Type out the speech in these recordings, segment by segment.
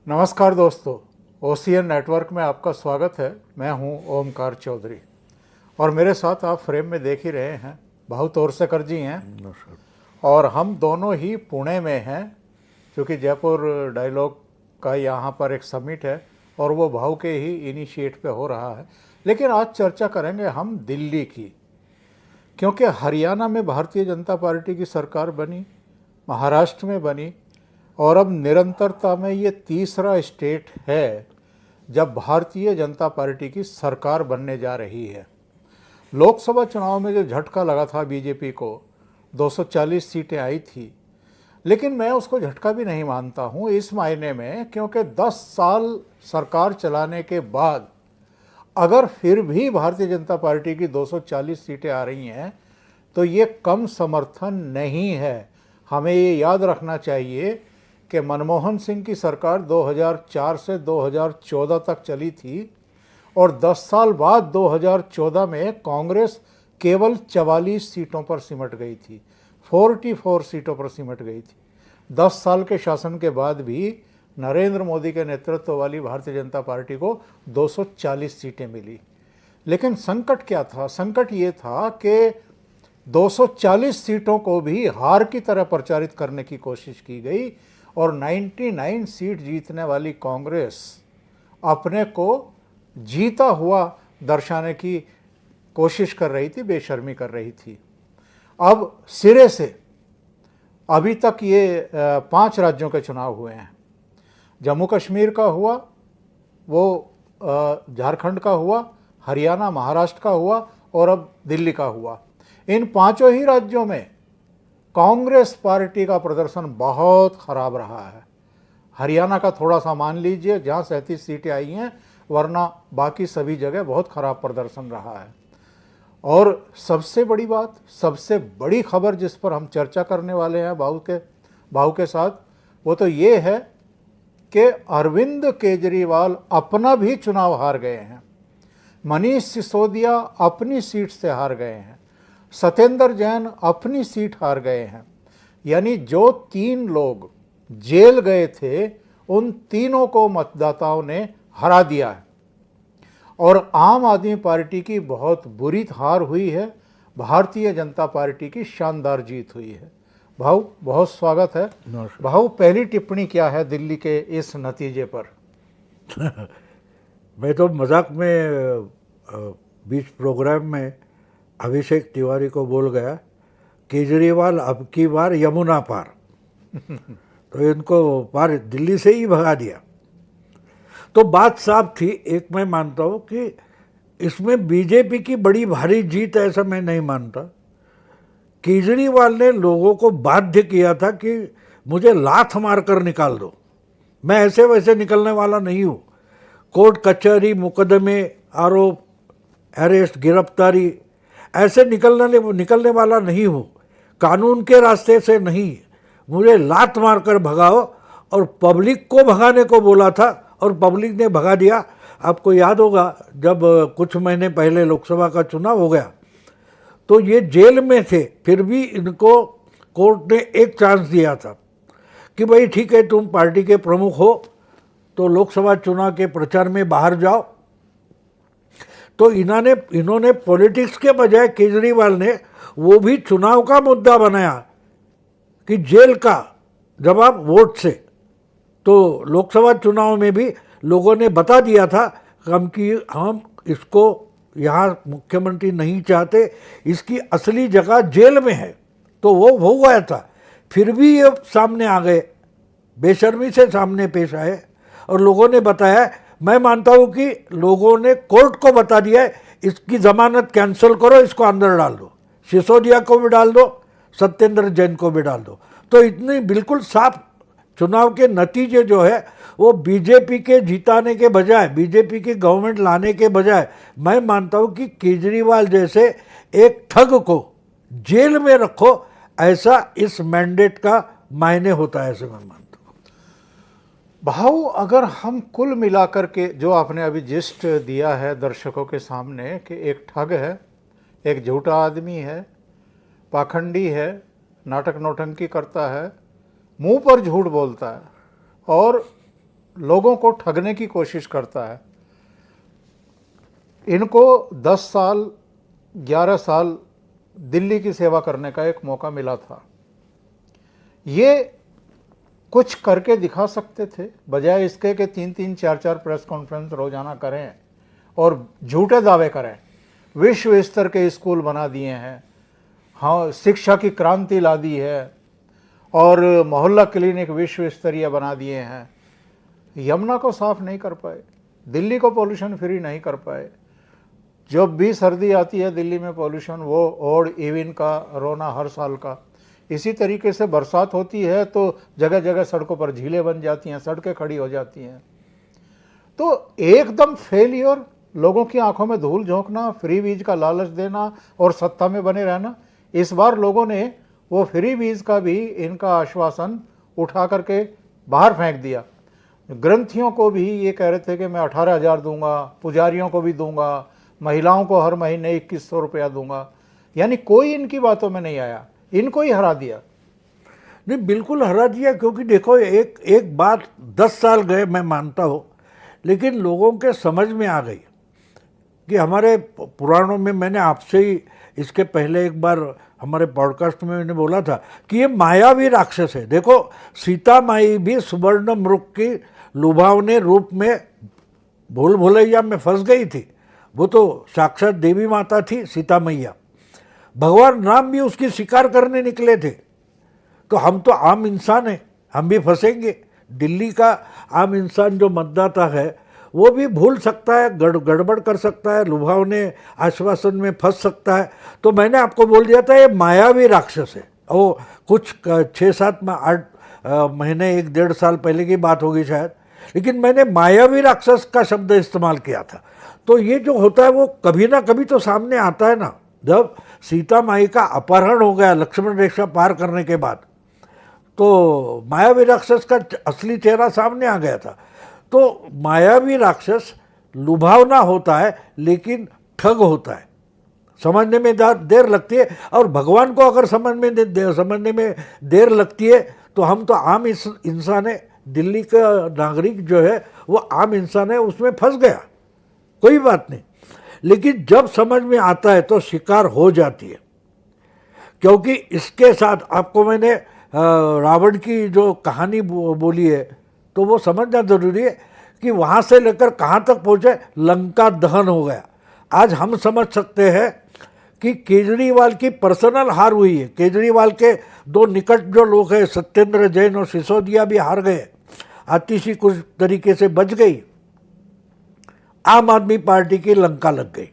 नमस्कार दोस्तों, OCN network में आपका स्वागत है। मैं हूं ओमकार चौधरी और मेरे साथ आप फ्रेम में देख ही रहे हैं भाऊ तोरसेकर जी हैं और हम दोनों ही पुणे में हैं क्योंकि जयपुर डायलॉग का यहाँ पर एक समिट है और वो भाऊ के ही इनिशिएट पे हो रहा है। लेकिन आज चर्चा करेंगे हम दिल्ली की, क्योंकि हरियाणा में भारतीय जनता पार्टी की सरकार बनी, महाराष्ट्र में बनी और अब निरंतरता में ये तीसरा स्टेट है जब भारतीय जनता पार्टी की सरकार बनने जा रही है। लोकसभा चुनाव में जो झटका लगा था बीजेपी को, 240 सीटें आई थी, लेकिन मैं उसको झटका भी नहीं मानता हूँ इस मायने में क्योंकि 10 साल सरकार चलाने के बाद अगर फिर भी भारतीय जनता पार्टी की 240 सीटें आ रही हैं तो ये कम समर्थन नहीं है। हमें ये याद रखना चाहिए कि मनमोहन सिंह की सरकार 2004 से 2014 तक चली थी और 10 साल बाद 2014 में कांग्रेस केवल 44 सीटों पर सिमट गई थी, 44 सीटों पर सिमट गई थी। 10 साल के शासन के बाद भी नरेंद्र मोदी के नेतृत्व वाली भारतीय जनता पार्टी को 240 सीटें मिली। लेकिन संकट क्या था? संकट ये था कि 240 सीटों को भी हार की तरह प्रचारित करने की कोशिश की गई और 99 सीट जीतने वाली कांग्रेस अपने को जीता हुआ दर्शाने की कोशिश कर रही थी, बेशर्मी कर रही थी। अब सिरे से अभी तक ये 5 राज्यों के चुनाव हुए हैं। जम्मू कश्मीर का हुआ, वो झारखंड का हुआ, हरियाणा महाराष्ट्र का हुआ और अब दिल्ली का हुआ। इन 5 ही राज्यों में कांग्रेस पार्टी का प्रदर्शन बहुत खराब रहा है। हरियाणा का थोड़ा सा मान लीजिए जहां 37 सीटें आई हैं, वरना बाकी सभी जगह बहुत खराब प्रदर्शन रहा है। और सबसे बड़ी बात, सबसे बड़ी खबर जिस पर हम चर्चा करने वाले हैं भाऊ के साथ, वो तो ये है कि अरविंद केजरीवाल अपना भी चुनाव हार गए हैं, मनीष सिसोदिया अपनी सीट से हार गए हैं, सत्येंद्र जैन अपनी सीट हार गए हैं। यानी जो 3 लोग जेल गए थे उन तीनों को मतदाताओं ने हरा दिया है और आम आदमी पार्टी की बहुत बुरी हार हुई है, भारतीय जनता पार्टी की शानदार जीत हुई है। भाऊ बहुत स्वागत है। भाऊ पहली टिप्पणी क्या है दिल्ली के इस नतीजे पर? मैं तो मजाक में बीच प्रोग्राम में अभिषेक तिवारी को बोल गया, केजरीवाल अब की बार यमुना पार। तो इनको पार दिल्ली से ही भगा दिया। तो बात साफ थी। एक मैं मानता हूँ कि इसमें बीजेपी की बड़ी भारी जीत है, ऐसा मैं नहीं मानता। केजरीवाल ने लोगों को बाध्य किया था कि मुझे लात मारकर निकाल दो, मैं ऐसे वैसे निकलने वाला नहीं हूँ। कोर्ट कचहरी, मुकदमे, आरोप, अरेस्ट, गिरफ्तारी, ऐसे निकलने वाला नहीं हूँ, कानून के रास्ते से नहीं, मुझे लात मारकर भगाओ। और पब्लिक को भगाने को बोला था और पब्लिक ने भगा दिया। आपको याद होगा जब कुछ महीने पहले लोकसभा का चुनाव हो गया तो ये जेल में थे, फिर भी इनको कोर्ट ने एक चांस दिया था कि भाई ठीक है, तुम पार्टी के प्रमुख हो तो लोकसभा चुनाव के प्रचार में बाहर जाओ। तो इन्होंने पॉलिटिक्स के बजाय केजरीवाल ने वो भी चुनाव का मुद्दा बनाया कि जेल का जवाब वोट से। तो लोकसभा चुनाव में भी लोगों ने बता दिया था कि हम इसको यहाँ मुख्यमंत्री नहीं चाहते, इसकी असली जगह जेल में है। तो वो हो गया था, फिर भी ये सामने आ गए, बेशर्मी से सामने पेश आए और लोगों ने बताया। मैं मानता हूँ कि लोगों ने कोर्ट को बता दिया है इसकी जमानत कैंसिल करो, इसको अंदर डाल दो, सिसोदिया को भी डाल दो, सत्येंद्र जैन को भी डाल दो। तो इतनी बिल्कुल साफ चुनाव के नतीजे जो है वो बीजेपी के जिताने के बजाय, बीजेपी की गवर्नमेंट लाने के बजाय, मैं मानता हूँ कि केजरीवाल जैसे एक ठग को जेल में रखो, ऐसा इस मैंडेट का मायने होता है, ऐसे मैं मानता हूँ। भाऊ अगर हम कुल मिलाकर के जो आपने अभी जिस्ट दिया है दर्शकों के सामने कि एक ठग है, एक झूठा आदमी है, पाखंडी है, नाटक नौटंकी करता है, मुंह पर झूठ बोलता है और लोगों को ठगने की कोशिश करता है। इनको 10 साल 11 साल दिल्ली की सेवा करने का एक मौका मिला था। ये कुछ करके दिखा सकते थे, बजाय इसके कि 3-3 4-4 प्रेस कॉन्फ्रेंस रोजाना करें और झूठे दावे करें। विश्व स्तर के स्कूल बना दिए हैं, हाँ, शिक्षा की क्रांति ला दी है और मोहल्ला क्लिनिक विश्व स्तरीय बना दिए हैं। यमुना को साफ नहीं कर पाए, दिल्ली को पोल्यूशन फ्री नहीं कर पाए। जब भी सर्दी आती है दिल्ली में पोल्यूशन वो ओड इवन का रोना हर साल का। इसी तरीके से बरसात होती है तो जगह जगह सड़कों पर झीलें बन जाती हैं, सड़कें खड़ी हो जाती हैं। तो एकदम फेलियर, लोगों की आंखों में धूल झोंकना, फ्री बीज का लालच देना और सत्ता में बने रहना। इस बार लोगों ने वो फ्री बीज का भी इनका आश्वासन उठा करके बाहर फेंक दिया। ग्रंथियों को भी ये कह रहे थे कि मैं 18,000 दूंगा, पुजारियों को भी दूंगा, महिलाओं को हर महीने 2100 रुपया दूंगा। यानी कोई इनकी बातों में नहीं आया, इनको ही हरा दिया। नहीं, बिल्कुल हरा दिया, क्योंकि देखो एक बात 10 साल गए मैं मानता हूँ, लेकिन लोगों के समझ में आ गई कि हमारे पुराणों में, मैंने आपसे ही इसके पहले एक बार हमारे पॉडकास्ट में मैंने बोला था कि ये मायावी राक्षस है। देखो, सीता माई भी सुवर्ण मृग की लुभावने रूप में भूल भुलैया में फंस गई थी। वो तो साक्षात देवी माता थी सीता मैया। भगवान राम भी उसकी शिकार करने निकले थे। तो हम तो आम इंसान हैं, हम भी फंसेंगे। दिल्ली का आम इंसान जो मतदाता है वो भी भूल सकता है, गड़बड़ कर सकता है, लुभावने आश्वासन में फंस सकता है। तो मैंने आपको बोल दिया था ये मायावी राक्षस है। वो कुछ 6-7-8 महीने 1-1.5 साल पहले की बात होगी शायद, लेकिन मैंने मायावी राक्षस का शब्द इस्तेमाल किया था। तो ये जो होता है वो कभी ना कभी तो सामने आता है ना। जब सीता माई का अपहरण हो गया लक्ष्मण रेखा पार करने के बाद, तो मायावी राक्षस का असली चेहरा सामने आ गया था। तो मायावी राक्षस लुभावना होता है लेकिन ठग होता है, समझने में देर लगती है। और भगवान को अगर समझने में देर लगती है तो हम तो आम इंसान है। दिल्ली का नागरिक जो है वो आम इंसान है, उसमें फंस गया, कोई बात नहीं। लेकिन जब समझ में आता है तो शिकार हो जाती है। क्योंकि इसके साथ आपको मैंने रावण की जो कहानी बोली है तो वो समझना जरूरी है कि वहाँ से लेकर कहाँ तक पहुँचे, लंका दहन हो गया। आज हम समझ सकते हैं कि केजरीवाल की पर्सनल हार हुई है। केजरीवाल के 2 निकट जो लोग हैं, सत्येंद्र जैन और सिसोदिया भी हार गए, आतिशी कुछ तरीके से बच गई, आम आदमी पार्टी की लंका लग गई।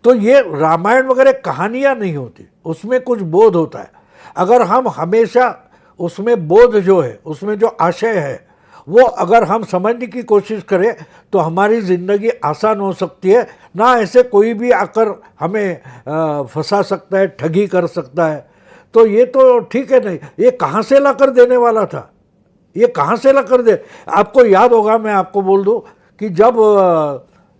तो ये रामायण वगैरह कहानियाँ नहीं होती, उसमें कुछ बोध होता है। अगर हम हमेशा उसमें बोध जो है, उसमें जो आशय है, वो अगर हम समझने की कोशिश करें तो हमारी ज़िंदगी आसान हो सकती है। ना ऐसे कोई भी आकर हमें फंसा सकता है, ठगी कर सकता है। तो ये तो ठीक है नहीं, ये कहाँ से ला कर देने वाला था, ये कहाँ से ला कर दे। आपको याद होगा, मैं आपको बोल दूँ कि जब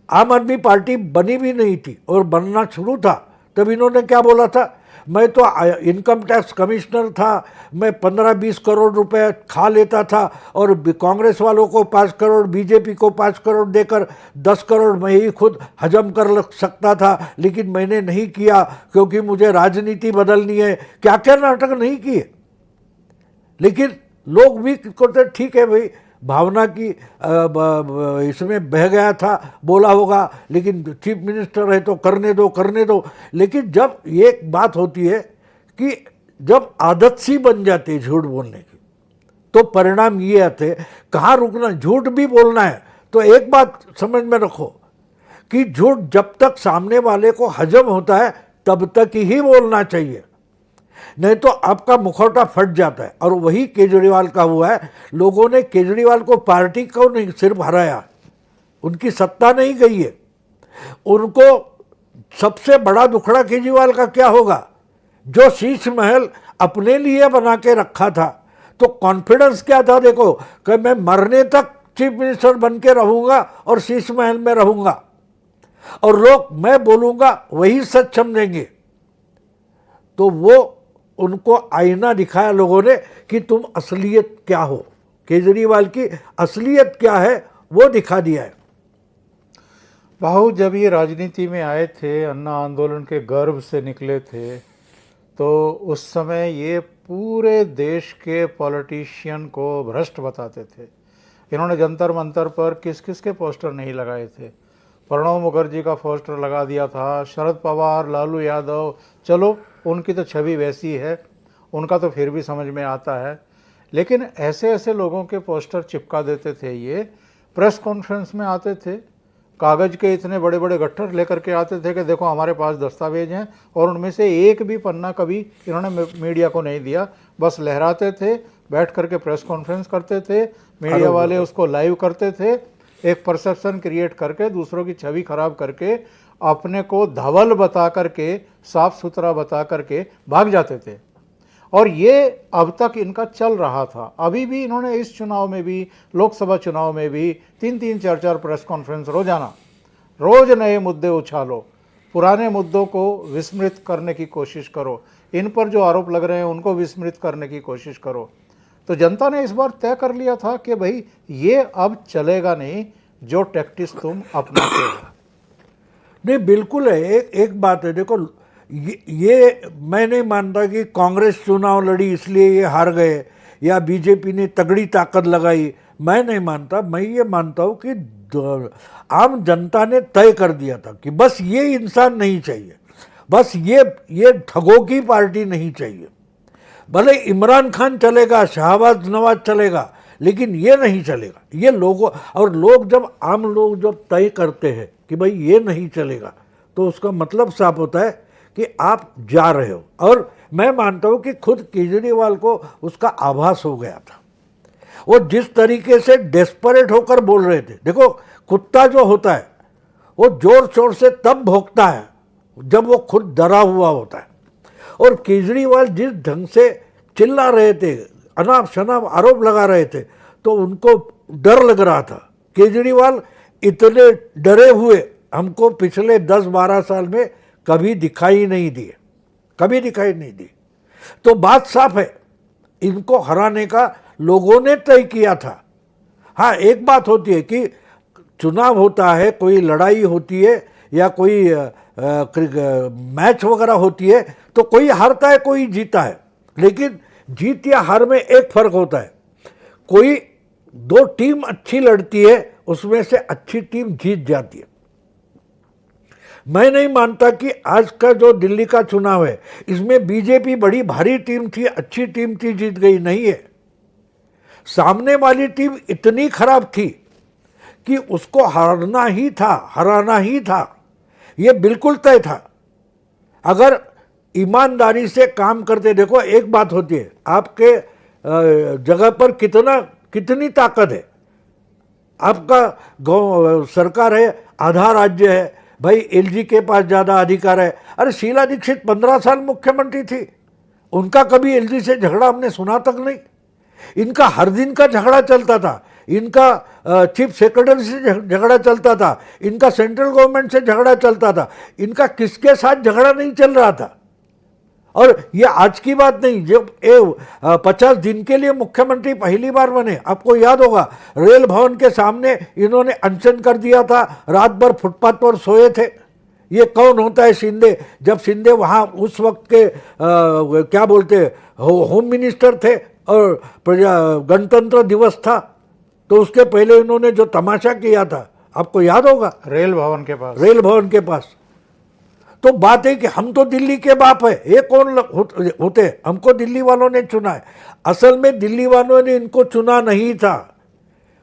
आम आदमी पार्टी बनी भी नहीं थी और बनना शुरू था, तब इन्होंने क्या बोला था, मैं तो इनकम टैक्स कमिश्नर था, मैं 15-20 करोड़ रुपए खा लेता था और कांग्रेस वालों को 5 करोड़, बीजेपी को 5 करोड़ देकर 10 करोड़ मैं ही खुद हजम कर सकता था, लेकिन मैंने नहीं किया क्योंकि मुझे राजनीति बदलनी है। क्या क्या नाटक नहीं किए। लेकिन लोग भी कहते ठीक है भाई, भावना की इसमें बह गया था, बोला होगा, लेकिन चीफ मिनिस्टर है तो करने दो। लेकिन जब ये बात होती है कि जब आदत सी बन जाती है झूठ बोलने की, तो परिणाम ये आते, कहाँ रुकना, झूठ भी बोलना है तो एक बात समझ में रखो कि झूठ जब तक सामने वाले को हजम होता है तब तक ही बोलना चाहिए, नहीं तो आपका मुखौटा फट जाता है। और वही केजरीवाल का हुआ है। लोगों ने केजरीवाल को, पार्टी को नहीं सिर्फ हराया, उनकी सत्ता नहीं गई है। उनको सबसे बड़ा दुखड़ा केजरीवाल का क्या होगा, जो शीश महल अपने लिए बना के रखा था, तो कॉन्फिडेंस क्या था, देखो कि मैं मरने तक चीफ मिनिस्टर बन के रहूँगा और शीश महल में रहूँगा और लोग मैं बोलूँगा वही सच समझेंगे। तो वो उनको आईना दिखाया लोगों ने कि तुम असलियत क्या हो, केजरीवाल की असलियत क्या है वो दिखा दिया है। बाहू जब ये राजनीति में आए थे, अन्ना आंदोलन के गर्भ से निकले थे, तो उस समय ये पूरे देश के पॉलिटिशियन को भ्रष्ट बताते थे। इन्होंने जंतर मंतर पर किस किस के पोस्टर नहीं लगाए थे। प्रणब मुखर्जी का पोस्टर लगा दिया था, शरद पवार, लालू यादव, चलो उनकी तो छवि वैसी है, उनका तो फिर भी समझ में आता है। लेकिन ऐसे ऐसे लोगों के पोस्टर चिपका देते थे। ये प्रेस कॉन्फ्रेंस में आते थे, कागज़ के इतने बड़े बड़े गट्ठर लेकर के आते थे कि देखो हमारे पास दस्तावेज हैं, और उनमें से एक भी पन्ना कभी इन्होंने मीडिया को नहीं दिया। बस लहराते थे, बैठ करके प्रेस कॉन्फ्रेंस करते थे, मीडिया वाले उसको लाइव करते थे, एक परसेप्शन क्रिएट करके, दूसरों की छवि खराब करके, अपने को धवल बता करके, साफ सुथरा बता करके भाग जाते थे। और ये अब तक इनका चल रहा था। अभी भी इन्होंने इस चुनाव में भी, लोकसभा चुनाव में भी 3-3, 4-4 प्रेस कॉन्फ्रेंस रोजाना, रोज नए मुद्दे उछालो, पुराने मुद्दों को विस्मृत करने की कोशिश करो, इन पर जो आरोप लग रहे हैं उनको विस्मृत करने की कोशिश करो। तो जनता ने इस बार तय कर लिया था कि भाई ये अब चलेगा नहीं, जो टैक्टिस तुम अपनाते हो। नहीं, बिल्कुल है। एक बात है, देखो ये मैं नहीं मानता कि कांग्रेस चुनाव लड़ी इसलिए ये हार गए या बीजेपी ने तगड़ी ताकत लगाई। मैं नहीं मानता। मैं ये मानता हूँ कि आम जनता ने तय कर दिया था कि बस ये इंसान नहीं चाहिए, बस ये ठगों की पार्टी नहीं चाहिए। भले इमरान खान चलेगा, शहबाज नवाज चलेगा, लेकिन ये नहीं चलेगा। ये लोगों, और लोग जब, आम लोग जब तय करते हैं कि भाई ये नहीं चलेगा, तो उसका मतलब साफ होता है कि आप जा रहे हो। और मैं मानता हूँ कि खुद केजरीवाल को उसका आभास हो गया था। वो जिस तरीके से डेस्परेट होकर बोल रहे थे, देखो कुत्ता जो होता है वो जोर शोर से तब भौंकता है जब वो खुद डरा हुआ होता है। और केजरीवाल जिस ढंग से चिल्ला रहे थे, अनाप शनाप आरोप लगा रहे थे, तो उनको डर लग रहा था। केजरीवाल इतने डरे हुए हमको पिछले 10-12 साल में कभी दिखाई नहीं दिए, कभी दिखाई नहीं दी। तो बात साफ है, इनको हराने का लोगों ने तय किया था। हाँ, एक बात होती है कि चुनाव होता है, कोई लड़ाई होती है या कोई मैच वगैरह होती है, तो कोई हारता है, कोई जीता है। लेकिन जीत या हार में एक फर्क होता है, कोई दो टीम अच्छी लड़ती है, उसमें से अच्छी टीम जीत जाती है। मैं नहीं मानता कि आज का जो दिल्ली का चुनाव है, इसमें बीजेपी बड़ी भारी टीम थी, अच्छी टीम थी, जीत गई, नहीं है। सामने वाली टीम इतनी खराब थी कि उसको हारना ही था, हराना ही था, ये बिल्कुल तय था। अगर ईमानदारी से काम करते, देखो एक बात होती है, आपके जगह पर कितनी ताकत है, आपका सरकार है, आधा राज्य है, भाई एलजी के पास ज़्यादा अधिकार है। अरे शीला दीक्षित 15 साल मुख्यमंत्री थी, उनका कभी एलजी से झगड़ा हमने सुना तक नहीं। इनका हर दिन का झगड़ा चलता था, इनका चीफ सेक्रेटरी से झगड़ा चलता था, इनका सेंट्रल गवर्नमेंट से झगड़ा चलता था, इनका किसके साथ झगड़ा नहीं चल रहा था। और ये आज की बात नहीं, जब 50 दिन के लिए मुख्यमंत्री पहली बार बने, आपको याद होगा, रेल भवन के सामने इन्होंने अनशन कर दिया था, रात भर फुटपाथ पर सोए थे। ये कौन होता है? शिंदे। जब शिंदे वहाँ उस वक्त के क्या बोलते होम मिनिस्टर थे और गणतंत्र दिवस था, तो उसके पहले इन्होंने जो तमाशा किया था, आपको याद होगा, रेल भवन के पास। रेल भवन के पास। तो बात है कि हम तो दिल्ली के बाप है, ये कौन होते? हमको दिल्ली वालों ने चुना है। असल में दिल्ली वालों ने इनको चुना नहीं था,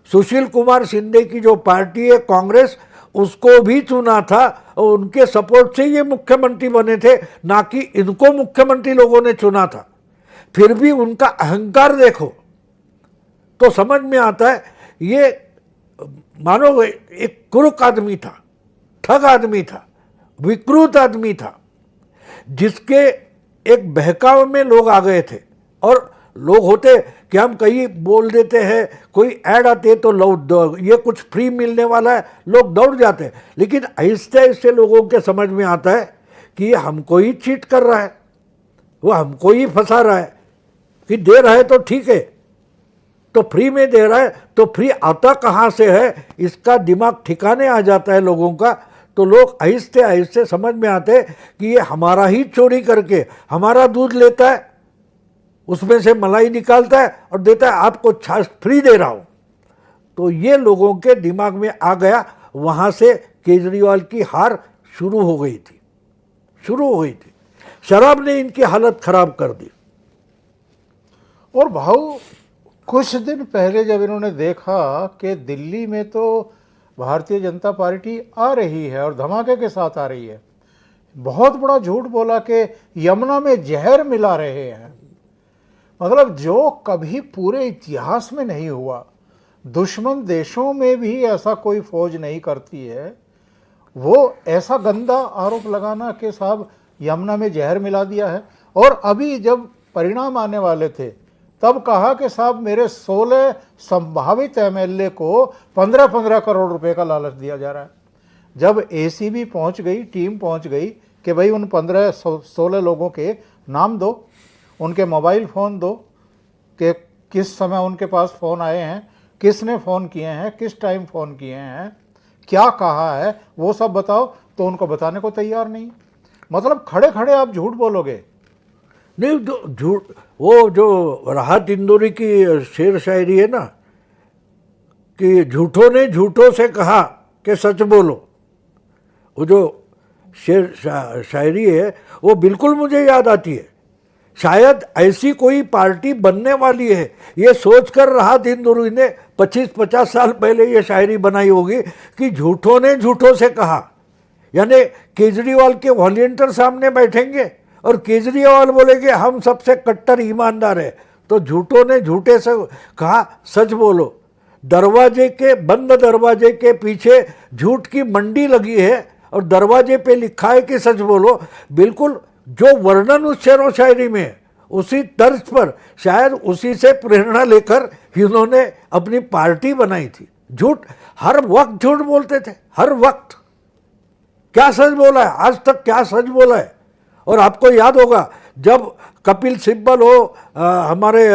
सुशील कुमार शिंदे की जो पार्टी है कांग्रेस, उसको भी चुना था और उनके सपोर्ट से ये मुख्यमंत्री बने थे, ना कि इनको मुख्यमंत्री लोगों ने चुना था। फिर भी उनका अहंकार देखो तो समझ में आता है, ये मानो एक कुरूक आदमी था, ठग आदमी था, विकृत आदमी था, जिसके एक बहकाव में लोग आ गए थे। और लोग होते कि हम कहीं बोल देते हैं, कोई ऐड आते तो लोग ये कुछ फ्री मिलने वाला है, लोग दौड़ जाते हैं। लेकिन आहिस्ते आहिस्ते लोगों के समझ में आता है कि ये हमको ही चीट कर रहा है, वो हमको ही फंसा रहा है, कि दे रहा है तो ठीक है, तो फ्री में दे रहा है, तो फ्री आता कहाँ से है, इसका दिमाग ठिकाने आ जाता है लोगों का। तो लोग आहिस्ते आहिस्ते समझ में आते हैं कि ये हमारा ही चोरी करके हमारा दूध लेता है, उसमें से मलाई निकालता है और देता है, आपको छाछ फ्री दे रहा हूँ। तो ये लोगों के दिमाग में आ गया। वहाँ से केजरीवाल की हार शुरू हो गई थी, शुरू हो गई थी। शराब ने इनकी हालत खराब कर दी। और भाऊ कुछ दिन पहले जब इन्होंने देखा कि दिल्ली में तो भारतीय जनता पार्टी आ रही है और धमाके के साथ आ रही है, बहुत बड़ा झूठ बोला कि यमुना में जहर मिला रहे हैं। मतलब जो कभी पूरे इतिहास में नहीं हुआ, दुश्मन देशों में भी ऐसा कोई फौज नहीं करती है, वो ऐसा गंदा आरोप लगाना कि साहब यमुना में जहर मिला दिया है। और अभी जब परिणाम आने वाले थे तब कहा कि साहब मेरे 16 संभावित एमएलए को 15-15 करोड़ रुपए का लालच दिया जा रहा है। जब एसीबी पहुंच गई, टीम पहुंच गई कि भाई उन 15-16 लोगों के नाम दो, उनके मोबाइल फ़ोन दो कि किस समय उनके पास फ़ोन आए हैं, किसने फ़ोन किए हैं, किस टाइम फ़ोन किए हैं, क्या कहा है, वो सब बताओ, तो उनको बताने को तैयार नहीं। मतलब खड़े खड़े आप झूठ बोलोगे। नहीं, झूठ, वो जो राहत इंदौरी की शेर शायरी है ना कि झूठों ने झूठों से कहा कि सच बोलो, वो जो शेर शायरी है वो बिल्कुल मुझे याद आती है। शायद ऐसी कोई पार्टी बनने वाली है, ये सोचकर राहत इंदौरी ने 25-50 साल पहले ये शायरी बनाई होगी कि झूठों ने झूठों से कहा। यानी केजरीवाल के वॉलंटियर सामने बैठेंगे और केजरीवाल बोलेंगे हम सबसे कट्टर ईमानदार है, तो झूठों ने झूठे से कहा सच बोलो। दरवाजे के, बंद दरवाजे के पीछे झूठ की मंडी लगी है और दरवाजे पे लिखा है कि सच बोलो। बिल्कुल जो वर्णन उस शेर व शायरी में है उसी तर्ज पर, शायद उसी से प्रेरणा लेकर इन्होंने अपनी पार्टी बनाई थी। झूठ, हर वक्त झूठ बोलते थे, हर वक्त। क्या सच बोला है आज तक, क्या सच बोला है? और आपको याद होगा जब कपिल सिब्बल हो, हमारे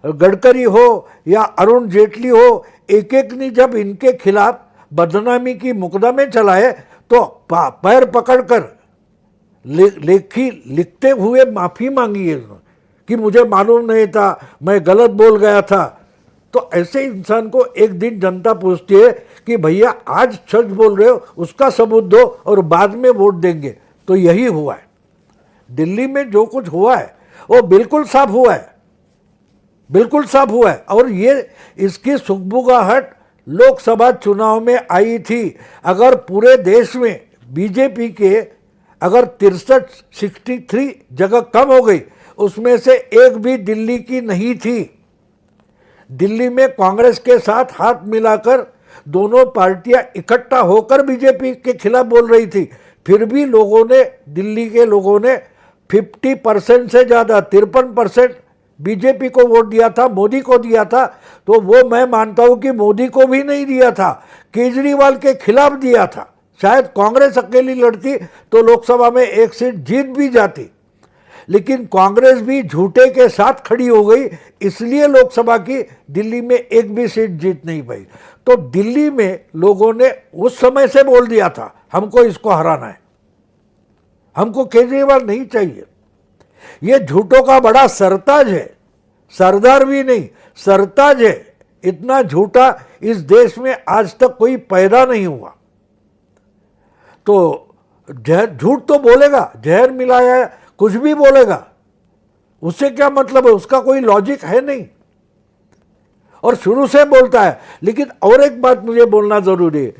गडकरी हो या अरुण जेटली हो, एक एक ने जब इनके खिलाफ बदनामी की मुकदमे चलाए तो पैर पकड़कर लिखते हुए माफ़ी मांगी है कि मुझे मालूम नहीं था, मैं गलत बोल गया था। तो ऐसे इंसान को एक दिन जनता पूछती है कि भैया आज सच बोल रहे हो, उसका सबूत दो और बाद में वोट देंगे। तो यही हुआ है दिल्ली में, जो कुछ हुआ है वो बिल्कुल साफ हुआ है, बिल्कुल साफ हुआ है। और ये इसकी सुगबुगाहट लोकसभा चुनाव में आई थी। अगर पूरे देश में बीजेपी के अगर 63 जगह कम हो गई, उसमें से एक भी दिल्ली की नहीं थी। दिल्ली में कांग्रेस के साथ हाथ मिलाकर दोनों पार्टियां इकट्ठा होकर बीजेपी के खिलाफ बोल रही थी, फिर भी लोगों ने, दिल्ली के लोगों ने 50% से ज़्यादा 53% बीजेपी को वोट दिया था, मोदी को दिया था। तो वो मैं मानता हूं कि मोदी को भी नहीं दिया था, केजरीवाल के खिलाफ दिया था। शायद कांग्रेस अकेली लड़ती तो लोकसभा में एक सीट जीत भी जाती, लेकिन कांग्रेस भी झूठे के साथ खड़ी हो गई, इसलिए लोकसभा की दिल्ली में एक भी सीट जीत नहीं पाई। तो दिल्ली में लोगों ने उस समय से बोल दिया था हमको इसको हराना है, हमको केजरीवाल नहीं चाहिए। ये झूठों का बड़ा सरताज है, सरदार भी नहीं, सरताज है। इतना झूठा इस देश में आज तक कोई पैदा नहीं हुआ। तो झूठ तो बोलेगा, जहर मिलाया है, कुछ भी बोलेगा, उससे क्या मतलब है, उसका कोई लॉजिक है नहीं, और शुरू से बोलता है। लेकिन और एक बात मुझे बोलना जरूरी है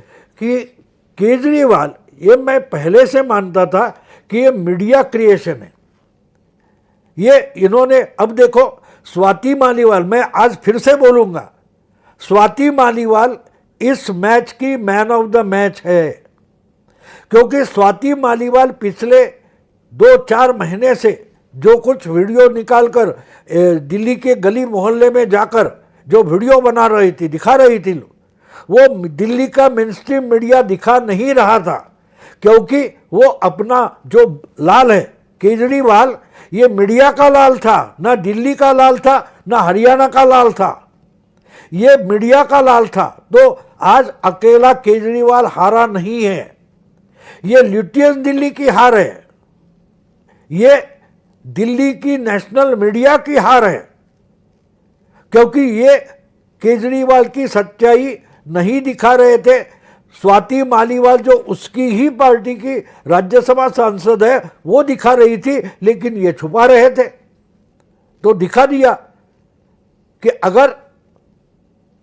कि केजरीवाल, ये मैं पहले से मानता था कि ये मीडिया क्रिएशन है। ये इन्होंने, अब देखो स्वाति मालीवाल, मैं आज फिर से बोलूंगा, स्वाति मालीवाल इस मैच की मैन ऑफ द मैच है, क्योंकि स्वाति मालीवाल पिछले 2-4 महीने से जो कुछ वीडियो निकालकर दिल्ली के गली मोहल्ले में जाकर जो वीडियो बना रही थी, दिखा रही थी, वो दिल्ली का मेनस्ट्रीम मीडिया दिखा नहीं रहा था, क्योंकि वो अपना जो लाल है केजरीवाल, ये मीडिया का लाल था, ना दिल्ली का लाल था, ना हरियाणा का लाल था। ये मीडिया का लाल था। तो आज अकेला केजरीवाल हारा नहीं है, ये लिटियन दिल्ली की हार है, ये दिल्ली की नेशनल मीडिया की हार है, क्योंकि ये केजरीवाल की सच्चाई नहीं दिखा रहे थे। स्वाति मालीवाल जो उसकी ही पार्टी की राज्यसभा सांसद है वो दिखा रही थी, लेकिन ये छुपा रहे थे। तो दिखा दिया कि अगर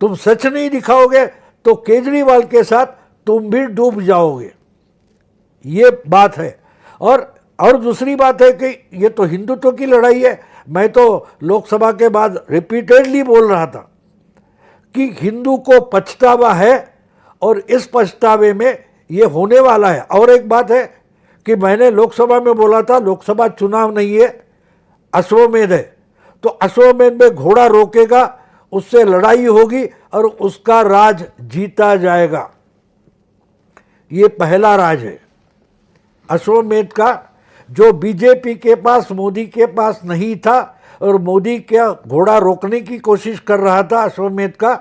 तुम सच नहीं दिखाओगे तो केजरीवाल के साथ तुम भी डूब जाओगे, ये बात है। और दूसरी बात है कि ये तो हिंदुत्व की लड़ाई है। मैं तो लोकसभा के बाद रिपीटेडली बोल रहा था कि हिंदू को पछतावा है और इस पछतावे में ये होने वाला है। और एक बात है कि मैंने लोकसभा में बोला था लोकसभा चुनाव नहीं है, अश्वमेध है। तो अश्वमेध में घोड़ा रोकेगा, उससे लड़ाई होगी और उसका राज जीता जाएगा। ये पहला राज है अश्वमेध का, जो बीजेपी के पास मोदी के पास नहीं था और मोदी क्या घोड़ा रोकने की कोशिश कर रहा था अश्वमेध का,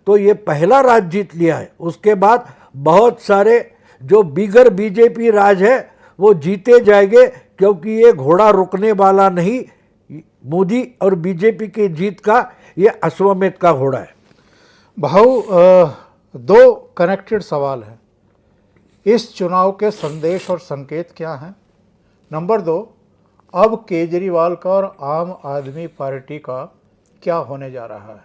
तो ये पहला राज जीत लिया है। उसके बाद बहुत सारे जो बिगर बीजेपी राज है वो जीते जाएंगे, क्योंकि ये घोड़ा रुकने वाला नहीं। मोदी और बीजेपी की जीत का ये अश्वमेध का घोड़ा है। भाऊ, दो कनेक्टेड सवाल हैं। इस चुनाव के संदेश और संकेत क्या हैं? नंबर 2, अब केजरीवाल का और आम आदमी पार्टी का क्या होने जा रहा है?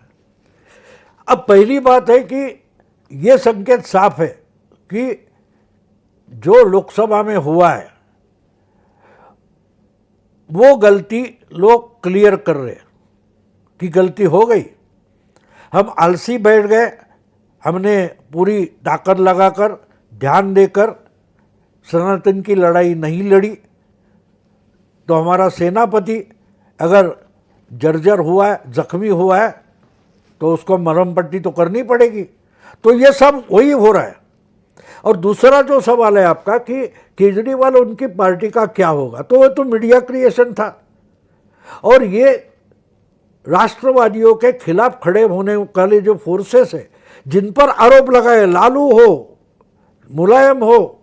अब पहली बात है कि ये संकेत साफ है कि जो लोकसभा में हुआ है वो गलती लोग क्लियर कर रहे हैं कि गलती हो गई। हम आलसी बैठ गए, हमने पूरी ताकत लगाकर ध्यान देकर सनातन की लड़ाई नहीं लड़ी। तो हमारा सेनापति अगर जर्जर हुआ है, जख्मी हुआ है, तो उसको मरहम पट्टी तो करनी पड़ेगी। तो ये सब वही हो रहा है। और दूसरा जो सवाल है आपका कि केजरीवाल उनकी पार्टी का क्या होगा, तो वो तो मीडिया क्रिएशन था। और ये राष्ट्रवादियों के खिलाफ खड़े होने वाले जो फोर्सेस है, जिन पर आरोप लगाए, लालू हो, मुलायम हो,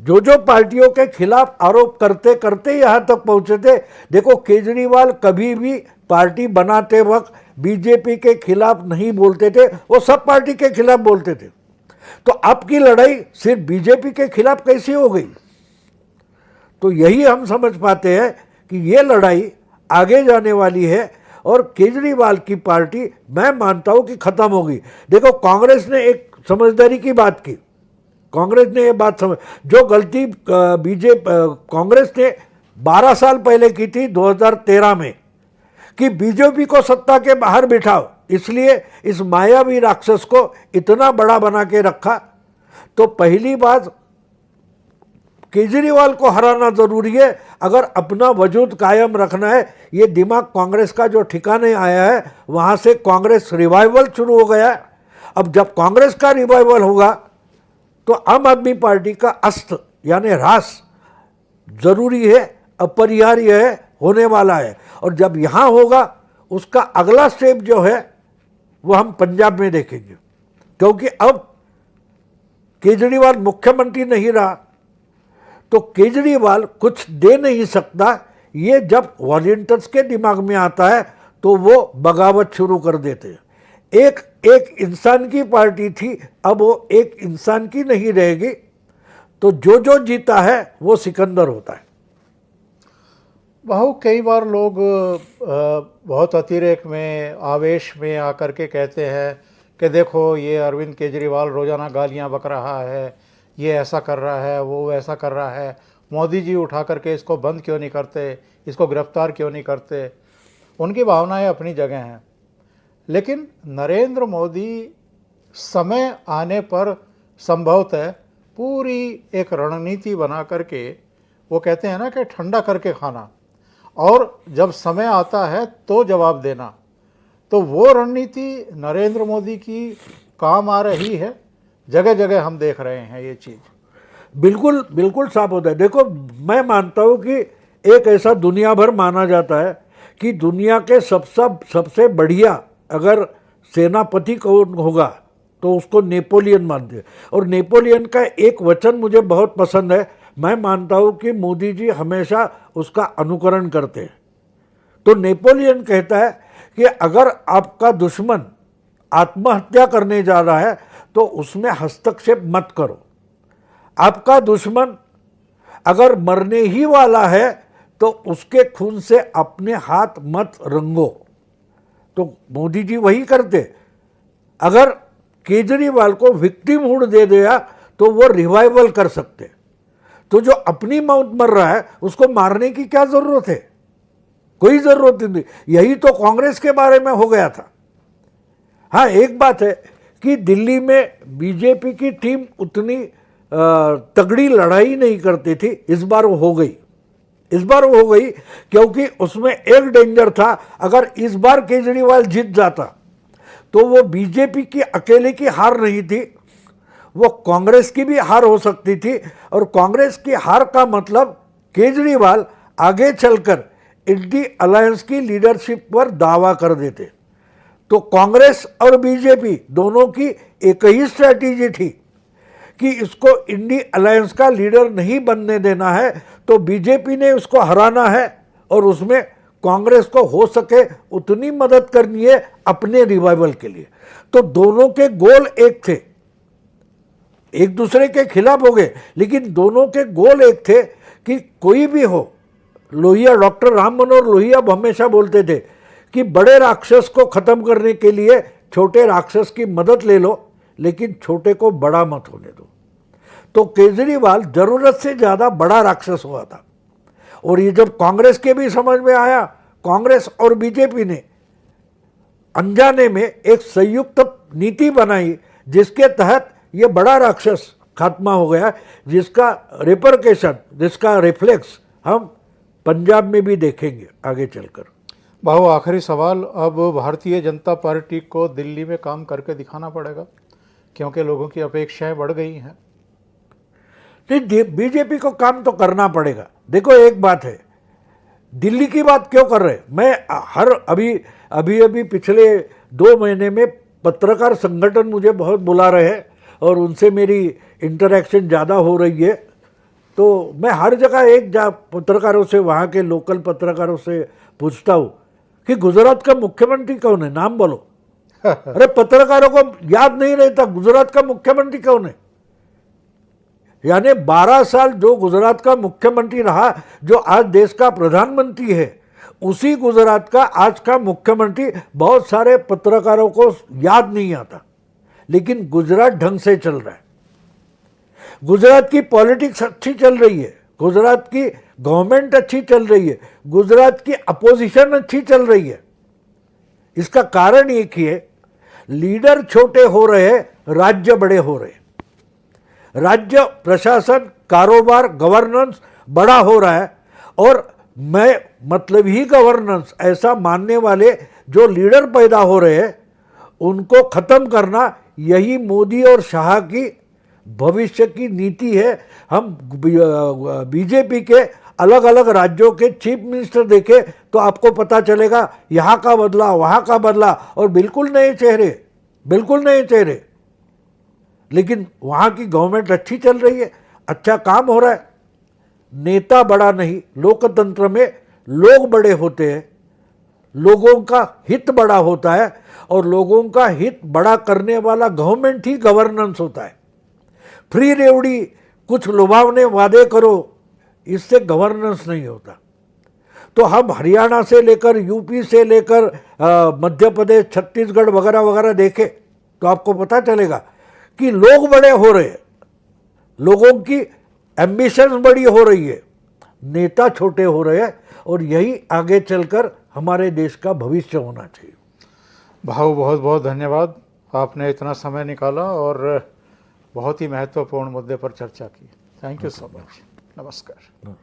जो पार्टियों के खिलाफ आरोप करते करते यहाँ तक पहुँचे थे। देखो, केजरीवाल कभी भी पार्टी बनाते वक्त बीजेपी के खिलाफ नहीं बोलते थे, वो सब पार्टी के खिलाफ बोलते थे। तो आपकी लड़ाई सिर्फ बीजेपी के खिलाफ कैसी हो गई? तो यही हम समझ पाते हैं कि ये लड़ाई आगे जाने वाली है और केजरीवाल की पार्टी मैं मानता हूँ कि खत्म होगी। देखो, कांग्रेस ने एक समझदारी की बात की। कांग्रेस ने ये बात समझ, जो गलती कांग्रेस ने 12 साल पहले की थी 2013 में कि बीजेपी को सत्ता के बाहर बिठाओ, इसलिए इस मायावी राक्षस को इतना बड़ा बना के रखा। तो पहली बात, केजरीवाल को हराना जरूरी है अगर अपना वजूद कायम रखना है। ये दिमाग कांग्रेस का जो ठिकाने आया है, वहाँ से कांग्रेस रिवाइवल शुरू हो गया है। अब जब कांग्रेस का रिवाइवल होगा तो आम आदमी पार्टी का अस्त यानी ह्रास जरूरी है, अपरिहार्य है, होने वाला है। और जब यहाँ होगा उसका अगला स्टेप जो है वो हम पंजाब में देखेंगे, क्योंकि अब केजरीवाल मुख्यमंत्री नहीं रहा तो केजरीवाल कुछ दे नहीं सकता। ये जब वॉलंटियर्स के दिमाग में आता है तो वो बगावत शुरू कर देते हैं। एक इंसान की पार्टी थी, अब वो एक इंसान की नहीं रहेगी। तो जो जीता है वो सिकंदर होता है। भाऊ, कई बार लोग बहुत अतिरेक में, आवेश में आकर के कहते हैं कि देखो ये अरविंद केजरीवाल रोज़ाना गालियां बक रहा है, ये ऐसा कर रहा है, वो ऐसा कर रहा है, मोदी जी उठा करके इसको बंद क्यों नहीं करते, इसको गिरफ्तार क्यों नहीं करते। उनकी भावनाएं अपनी जगह हैं, लेकिन नरेंद्र मोदी समय आने पर संभवतः पूरी एक रणनीति बना करके, वो कहते हैं ना कि ठंडा करके खाना, और जब समय आता है तो जवाब देना, तो वो रणनीति नरेंद्र मोदी की काम आ रही है। जगह जगह हम देख रहे हैं ये चीज़। बिल्कुल बिल्कुल साफ होता है। देखो, मैं मानता हूँ कि एक ऐसा दुनिया भर माना जाता है कि दुनिया के सबसे बढ़िया अगर सेनापति कौन होगा तो उसको नेपोलियन मानते हैं। और नेपोलियन का एक वचन मुझे बहुत पसंद है, मैं मानता हूँ कि मोदी जी हमेशा उसका अनुकरण करते हैं। तो नेपोलियन कहता है कि अगर आपका दुश्मन आत्महत्या करने जा रहा है तो उसमें हस्तक्षेप मत करो। आपका दुश्मन अगर मरने ही वाला है तो उसके खून से अपने हाथ मत रंगो। तो मोदी जी वही करते। अगर केजरीवाल को विक्टिमहुड दे दिया तो वो रिवाइवल कर सकते। तो जो अपनी मौत मर रहा है उसको मारने की क्या जरूरत है? कोई जरूरत नहीं। यही तो कांग्रेस के बारे में हो गया था। हाँ, एक बात है कि दिल्ली में बीजेपी की टीम उतनी तगड़ी लड़ाई नहीं करती थी, इस बार वो हो गई। इस बार वो हो गई क्योंकि उसमें एक डेंजर था, अगर इस बार केजरीवाल जीत जाता तो वो बीजेपी की अकेले की हार नहीं थी, वो कांग्रेस की भी हार हो सकती थी। और कांग्रेस की हार का मतलब केजरीवाल आगे चलकर इंडी अलायंस की लीडरशिप पर दावा कर देते। तो कांग्रेस और बीजेपी दोनों की एक ही स्ट्रैटेजी थी कि इसको इंडी अलायंस का लीडर नहीं बनने देना है, तो बीजेपी ने उसको हराना है और उसमें कांग्रेस को हो सके उतनी मदद करनी है अपने रिवाइवल के लिए। तो दोनों के गोल एक थे, एक दूसरे के खिलाफ हो गए, लेकिन दोनों के गोल एक थे कि कोई भी हो। लोहिया, डॉक्टर राम मनोहर लोहिया हमेशा बोलते थे कि बड़े राक्षस को खत्म करने के लिए छोटे राक्षस की मदद ले लो, लेकिन छोटे को बड़ा मत होने दो। तो केजरीवाल जरूरत से ज्यादा बड़ा राक्षस हुआ था। और ये जब कांग्रेस के भी समझ में आया, कांग्रेस और बीजेपी ने अनजाने में एक संयुक्त नीति बनाई जिसके तहत ये बड़ा राक्षस खात्मा हो गया, जिसका रिपरकेशन, जिसका रिफ्लेक्स हम पंजाब में भी देखेंगे आगे चलकर। भाऊ, आखिरी सवाल, अब भारतीय जनता पार्टी को दिल्ली में काम करके दिखाना पड़ेगा क्योंकि लोगों की अपेक्षाएं बढ़ गई हैं। नहीं, बीजेपी को काम तो करना पड़ेगा। देखो, एक बात है, दिल्ली की बात क्यों कर रहे? मैं अभी पिछले 2 महीने में पत्रकार संगठन मुझे बहुत बुला रहे हैं और उनसे मेरी इंटरेक्शन ज़्यादा हो रही है। तो मैं हर जगह पत्रकारों से, वहाँ के लोकल पत्रकारों से पूछता हूँ कि गुजरात का मुख्यमंत्री कौन है, नाम बोलो। अरे पत्रकारों को याद नहीं रहता गुजरात का मुख्यमंत्री कौन है। यानी 12 साल जो गुजरात का मुख्यमंत्री रहा, जो आज देश का प्रधानमंत्री है, उसी गुजरात का आज का मुख्यमंत्री बहुत सारे पत्रकारों को याद नहीं आता। लेकिन गुजरात ढंग से चल रहा है, गुजरात की पॉलिटिक्स अच्छी चल रही है, गुजरात की गवर्नमेंट अच्छी चल रही है, गुजरात की अपोजिशन अच्छी चल रही है। इसका कारण एक ही है, लीडर छोटे हो रहे हैं, राज्य बड़े हो रहे हैं। राज्य प्रशासन, कारोबार, गवर्नेंस बड़ा हो रहा है। और मैं मतलब ही गवर्नेंस ऐसा मानने वाले जो लीडर पैदा हो रहे हैं, उनको खत्म करना, यही मोदी और शाह की भविष्य की नीति है। हम बीजेपी के अलग अलग राज्यों के चीफ मिनिस्टर देखें तो आपको पता चलेगा, यहाँ का बदला, वहाँ का बदला, और बिल्कुल नए चेहरे, बिल्कुल नए चेहरे। लेकिन वहाँ की गवर्नमेंट अच्छी चल रही है, अच्छा काम हो रहा है। नेता बड़ा नहीं, लोकतंत्र में लोग बड़े होते हैं, लोगों का हित बड़ा होता है, और लोगों का हित बड़ा करने वाला गवर्नमेंट ही गवर्नेंस होता है। फ्री रेवड़ी, कुछ लुभावने वादे करो, इससे गवर्नेंस नहीं होता। तो हम हरियाणा से लेकर, यूपी से लेकर मध्य प्रदेश, छत्तीसगढ़ वगैरह वगैरह देखें तो आपको पता चलेगा कि लोग बड़े हो रहे हैं, लोगों की एम्बिशन बड़ी हो रही है, नेता छोटे हो रहे हैं, और यही आगे चलकर हमारे देश का भविष्य होना चाहिए। भाऊ, बहुत बहुत धन्यवाद, आपने इतना समय निकाला और बहुत ही महत्वपूर्ण मुद्दे पर चर्चा की। Thank you so much. नमस्कार।